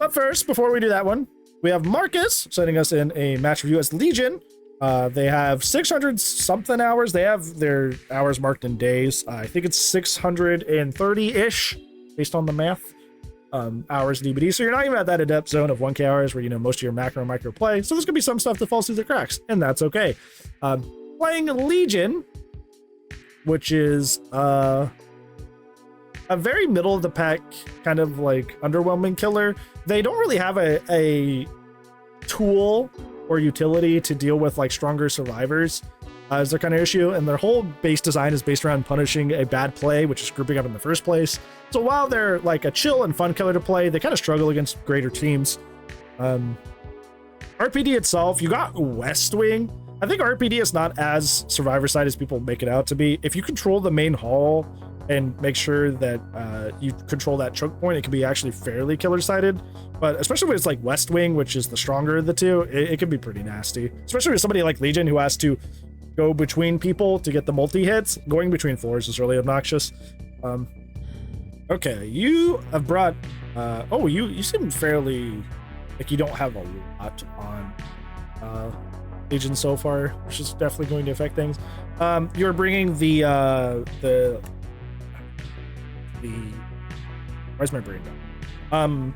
But first, before we do that one, we have Marcus sending us in a match review as Legion. They have 600 something hours. They have their hours marked in days. I think it's 630-ish based on the math. Hours DBD. So you're not even at that adept zone of 1K hours where, you know, most of your macro and micro play. So there's gonna be some stuff that falls through the cracks, and that's okay. Playing Legion, which is a very middle of the pack kind of like underwhelming killer. They don't really have a tool or utility to deal with like stronger survivors as their kind of issue, and their whole base design is based around punishing a bad play, which is grouping up in the first place. So while they're like a chill and fun killer to play, they kind of struggle against greater teams. RPD itself, you got West Wing. I think RPD is not as survivor side as people make it out to be. If you control the main hall and make sure that you control that choke point, it can be actually fairly killer sided. But especially when it's like West Wing, which is the stronger of the two, it can be pretty nasty. Especially with somebody like Legion who has to go between people to get the multi hits. Going between floors is really obnoxious. Okay, you have brought oh, you seem fairly like you don't have a lot on Legion so far, which is definitely going to affect things. You're bringing the where's my brain going?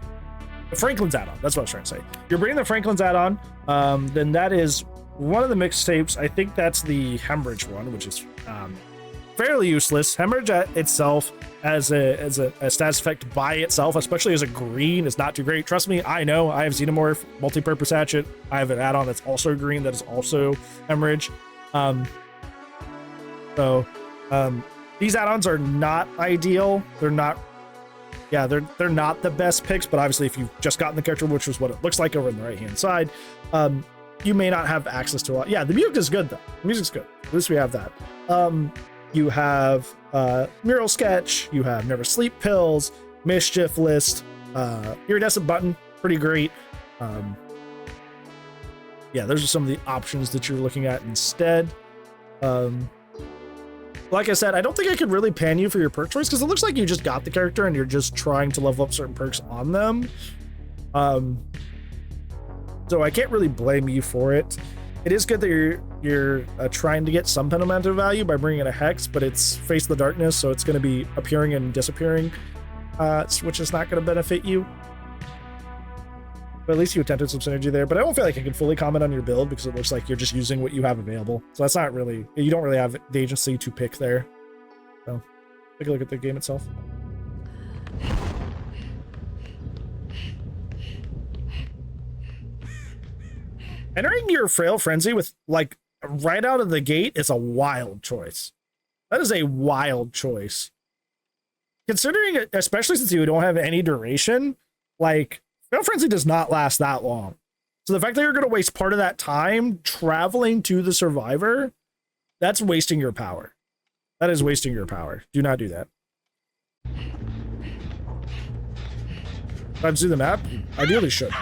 The Franklin's add-on. That's what I was trying to say. You're bringing the Franklin's add-on. Then that is one of the mixtapes. I think that's the Hemorrhage one, which is fairly useless. Hemorrhage itself as a status effect by itself, especially as a green, is not too great. Trust me, I know. I have Xenomorph, multi-purpose hatchet. I have an add-on that's also green that is also Hemorrhage. These add-ons are not ideal. They're not, yeah, they're not the best picks, but obviously if you've just gotten the character, which is what it looks like over on the right-hand side, you may not have access to a lot. Yeah, the music is good though. The music's good. At least we have that. You have Mural Sketch, you have Never Sleep Pills, Mischief List, Iridescent Button, pretty great. Yeah, those are some of the options that you're looking at instead. Like I said, I don't think I could really pan you for your perk choice because it looks like you just got the character and you're just trying to level up certain perks on them. So I can't really blame you for it. It is good that you're trying to get some amount of value by bringing in a Hex, but it's Face the Darkness, so it's going to be appearing and disappearing, which is not going to benefit you. But at least you attempted some synergy there. But I don't feel like I can fully comment on your build because it looks like you're just using what you have available. So that's not really, you don't really have the agency to pick there. So take a look at the game itself. Entering your Frail Frenzy with like right out of the gate is a wild choice. That is a wild choice. Considering, especially since you don't have any duration, like Frail Frenzy does not last that long. So the fact that you're going to waste part of that time traveling to the survivor, that's wasting your power. That is wasting your power. Do not do that. If I'm through the map, ideally shouldn't.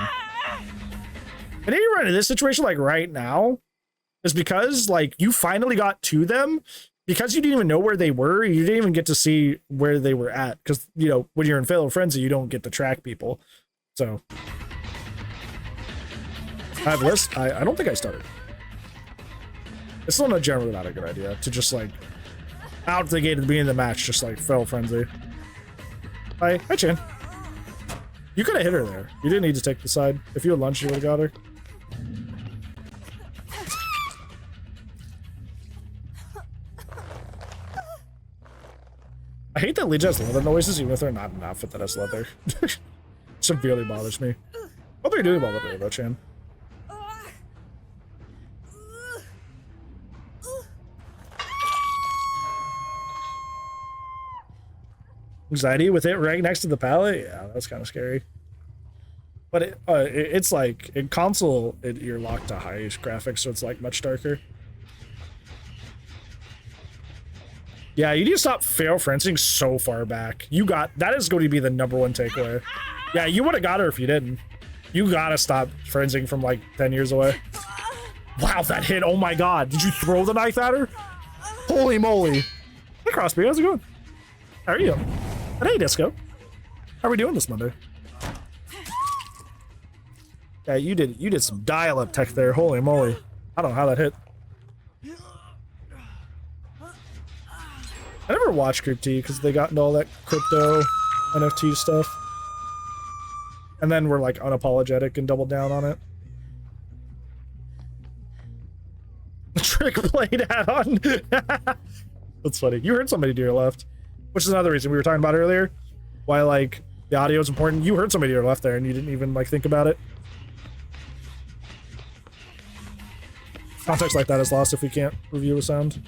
And if you run into this situation like right now, is because like you finally got to them because you didn't even know where they were. You didn't even get to see where they were at because, you know, when you're in Fatal Frenzy, you don't get to track people. So I have a list. I don't think I started. It's still not generally not a good idea to just like out the gate at the beginning of the match, just like Fatal Frenzy. Hi Chan. You could have hit her there. You didn't need to take the side. If you had lunch, you would have got her. I hate that Legion has leather noises, even if they're not an outfit that has leather. Severely bothers me. What are you doing about leather, though, Chan? Anxiety with it right next to the palette? Yeah, that's kind of scary. But it's like, in console, you're locked to high graphics, so it's like much darker. Yeah, you need to stop Fatal Frenzying so far back. That is going to be the #1 takeaway. Yeah, you would have got her if you didn't. You gotta stop frenzying from like 10 years away. Wow, that hit, oh my god. Did you throw the knife at her? Holy moly. Hey Crossbeard, how's it going? How are you? And hey Disco. How are we doing this Monday? Yeah, you did some dial-up tech there. Holy moly. I don't know how that hit. I never watched Crypty because they got into all that crypto NFT stuff. And then we're like unapologetic and doubled down on it. Trick played add-on. That's funny. You heard somebody to your left, which is another reason we were talking about earlier. Why like the audio is important. You heard somebody to your left there and you didn't even like think about it. Context like that is lost if we can't review a sound.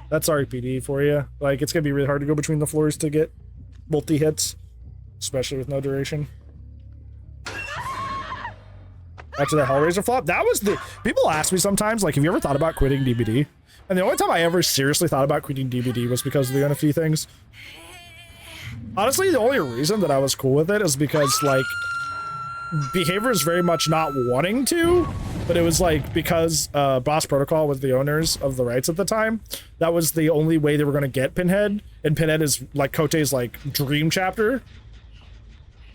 That's RPD for you. Like, it's gonna be really hard to go between the floors to get multi-hits, especially with no duration. After the Hellraiser flop, that was the... People ask me sometimes, like, have you ever thought about quitting DBD? And the only time I ever seriously thought about quitting DBD was because of the NFT things. Honestly, the only reason that I was cool with it is because, like, behavior is very much not wanting to, but it was like because Boss Protocol was the owners of the rights at the time, that was the only way they were going to get Pinhead, and Pinhead is like Kote's like dream chapter,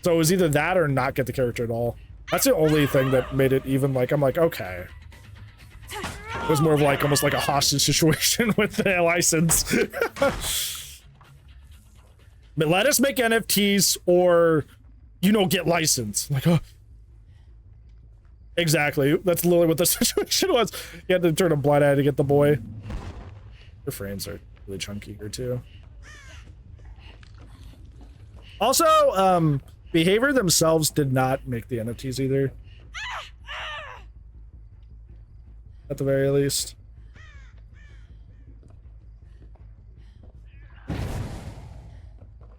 so it was either that or not get the character at all. That's the only thing that made it even like, I'm like, okay. It was more of like almost like a hostage situation with the license. But let us make NFTs or, you know, get licensed. Like, oh. Exactly. That's literally what the situation was. You had to turn a blind eye to get the boy. Your frames are really chunky here too. Also, behavior themselves did not make the NFTs either. At the very least.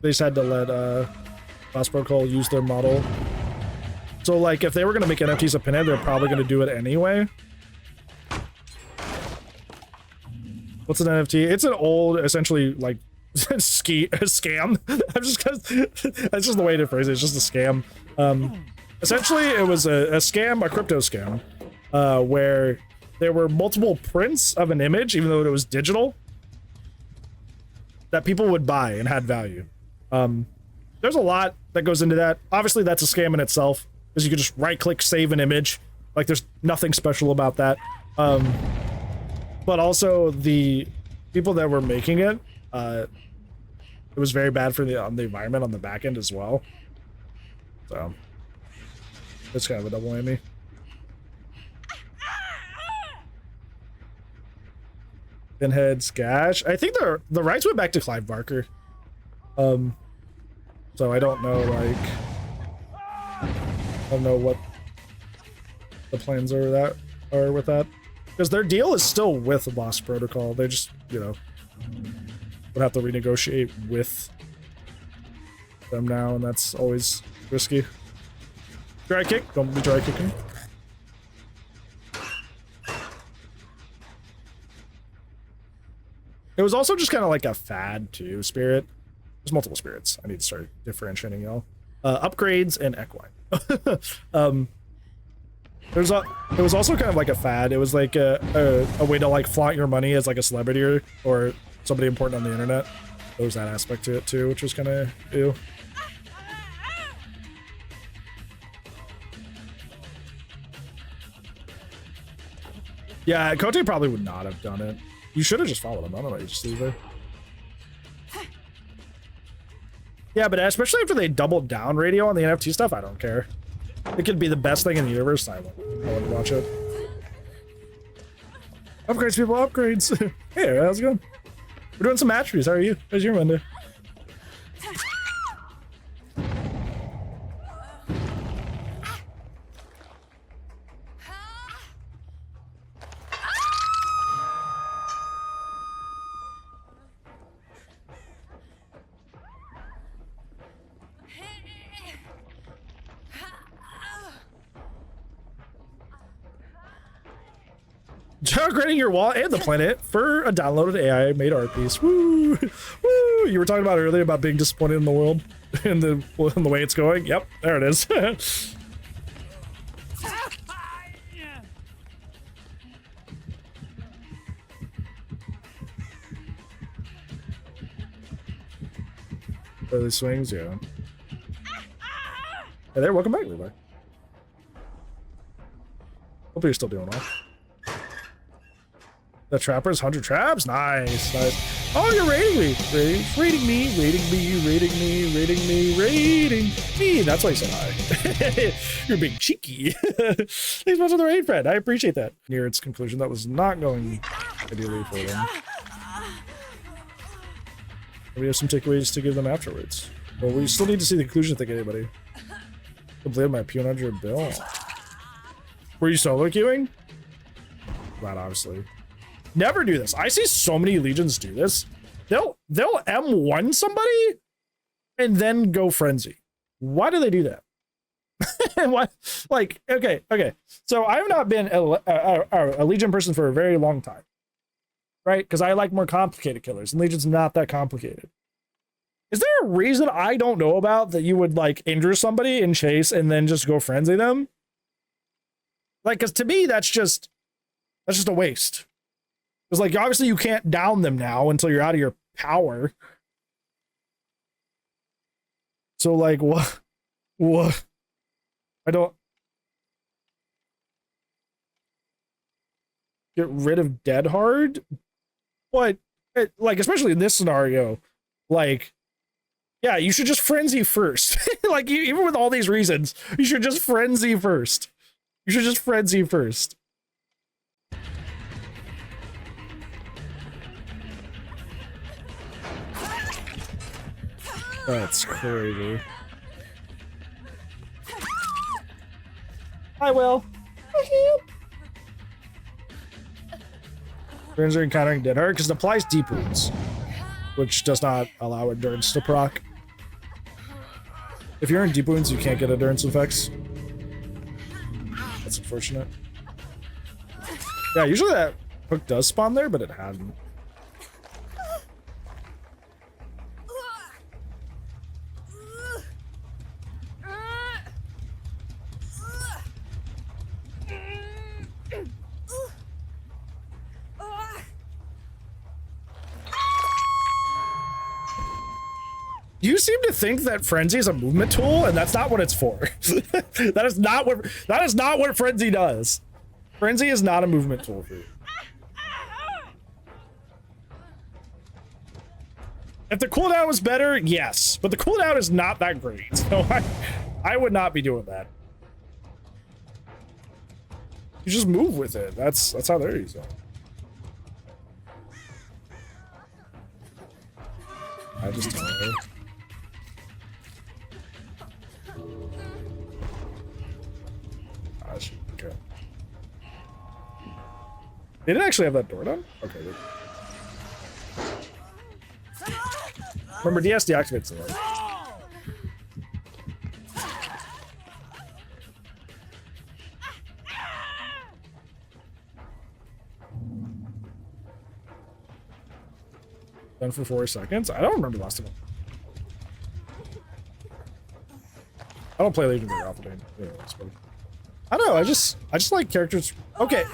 They just had to let Boss Protocol use their model. So like if they were gonna make NFTs of Pinhead, they're probably gonna do it anyway. What's an NFT? It's an old, essentially like scam. I'm just that's just the way to phrase it. It's just a scam. Essentially, it was a scam, a crypto scam, where there were multiple prints of an image, even though it was digital, that people would buy and had value. There's a lot that goes into that. Obviously, that's a scam in itself, because you can just right-click, save an image. Like, there's nothing special about that. But also, the people that were making it, it was very bad for the environment on the back end as well. So, it's kind of a double whammy. Pinhead's Gash. I think the rights went back to Clive Barker. So I don't know, like, I don't know what the plans are with that. Because their deal is still with Boss Protocol. They just, you know, would have to renegotiate with them now, and that's always risky. Dry kick? Don't be dry kicking. It was also just kind of like a fad too, Spirit. There's multiple spirits. I need to start differentiating y'all. Upgrades and equine. It was also kind of like a fad. It was like a way to like flaunt your money as like a celebrity or somebody important on the internet. There was that aspect to it too, which was kind of ew. Yeah, Kote probably would not have done it. You should have just followed him. I don't know, you just leave there. Yeah, but especially after they doubled down radio on the NFT stuff, I don't care. It could be the best thing in the universe. I won't watch it. Upgrades, people, upgrades. Hey, how's it going? We're doing some match reviews. How are you? How's your Monday? Upgrading your wallet and the planet for a downloaded AI made art piece. Woo! Woo! You were talking about earlier about being disappointed in the world in the way it's going. Yep, there it is. Early swings, yeah. Hey there, welcome back, Levi. Hope you're still doing well. The Trappers, 100 traps? Nice, nice. Oh, you're rating me. Rating me. That's why you said hi. You're being cheeky. Thanks much for the raid, friend. I appreciate that. Near its conclusion, that was not going ideally for them. We have some takeaways to give them afterwards. Well, we still need to see the conclusion if they get anybody. Completed my peonage or bill. Were you solo queuing? Not obviously. Never do this. I see so many legions do this. They'll M1 somebody and then go frenzy. Why do they do that? Why? Like, okay. So I have not been a legion person for a very long time, right? Because I like more complicated killers, and legion's not that complicated. Is there a reason I don't know about that you would like injure somebody in chase and then just go frenzy them? Like, because to me that's just a waste. Because, like, obviously you can't down them now until you're out of your power. So, like, what? I don't... Get rid of dead hard? But, like, especially in this scenario, like, yeah, you should just frenzy first. Like, even with all these reasons, you should just frenzy first. You should just frenzy first. That's crazy. I will. Turns are encountering dead hard because it applies deep wounds, which does not allow endurance to proc. If you're in deep wounds, you can't get endurance effects. That's unfortunate. Yeah, usually that hook does spawn there, but it hadn't. You seem to think that frenzy is a movement tool, and that's not what it's for. That is not what frenzy does. Frenzy is not a movement tool for you. If the cooldown was better, yes, but the cooldown is not that great. So I would not be doing that. You just move with it. That's how they're using it. I just tell her. Okay. They didn't actually have that door done? Okay. Remember, DS deactivates the light. Done for 4 seconds? I don't remember the last time. I don't play Legion very often. I don't know, I just like characters. Okay.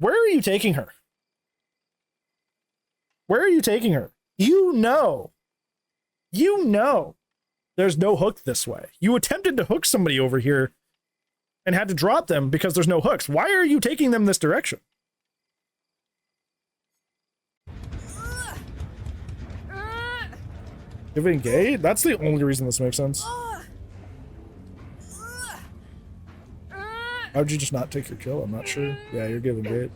Where are you taking her? Where are you taking her? You know there's no hook this way. You attempted to hook somebody over here and had to drop them because there's no hooks. Why are you taking them this direction? Giving gate? That's the only reason this makes sense. How would you just not take your kill? I'm not sure. Yeah, you're giving gate.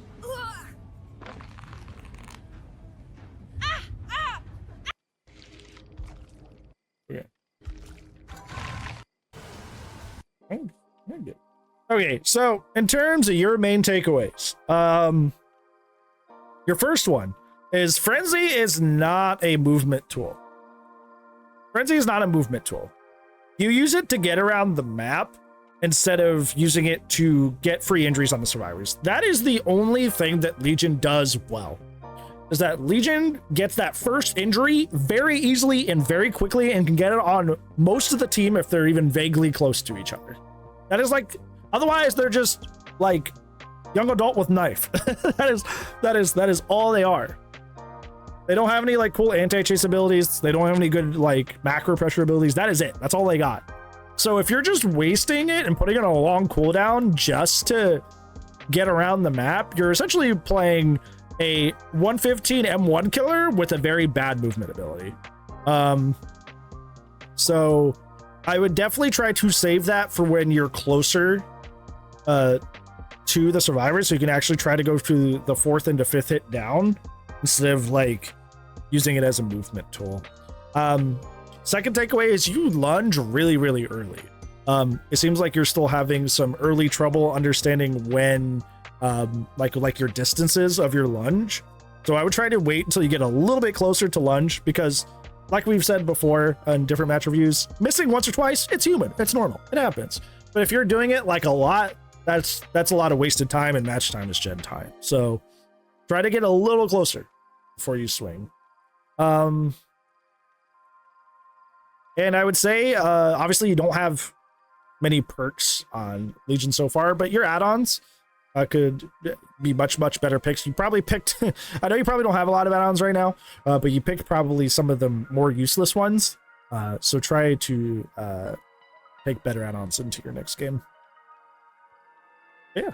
Okay. Okay, so in terms of your main takeaways, your first one is Frenzy is not a movement tool. Frenzy is not a movement tool. You use it to get around the map instead of using it to get free injuries on the survivors. That is the only thing that Legion does well. Is that Legion gets that first injury very easily and very quickly and can get it on most of the team if they're even vaguely close to each other. That is like, otherwise they're just like young adult with knife. that is all they are. They don't have any like cool anti-chase abilities. They don't have any good like macro pressure abilities. That is it. That's all they got. So if you're just wasting it and putting it on a long cooldown just to get around the map, you're essentially playing a 115 M1 killer with a very bad movement ability. So I would definitely try to save that for when you're closer to the survivor, so you can actually try to go to the 4th and 5th hit down instead of like using it as a movement tool. Second takeaway is you lunge really early. It seems like you're still having some early trouble understanding when like your distances of your lunge. So I would try to wait until you get a little bit closer to lunge, because like we've said before in different match reviews, missing once or twice, it's human, it's normal, it happens. But if you're doing it like a lot, that's a lot of wasted time, and match time is gen time. So try to get a little closer before you swing. And I would say, obviously you don't have many perks on Legion so far, but your add-ons could be much better picks. You probably picked, I know you probably don't have a lot of add-ons right now, but you picked probably some of the more useless ones. So try to take better add-ons into your next game. Yeah.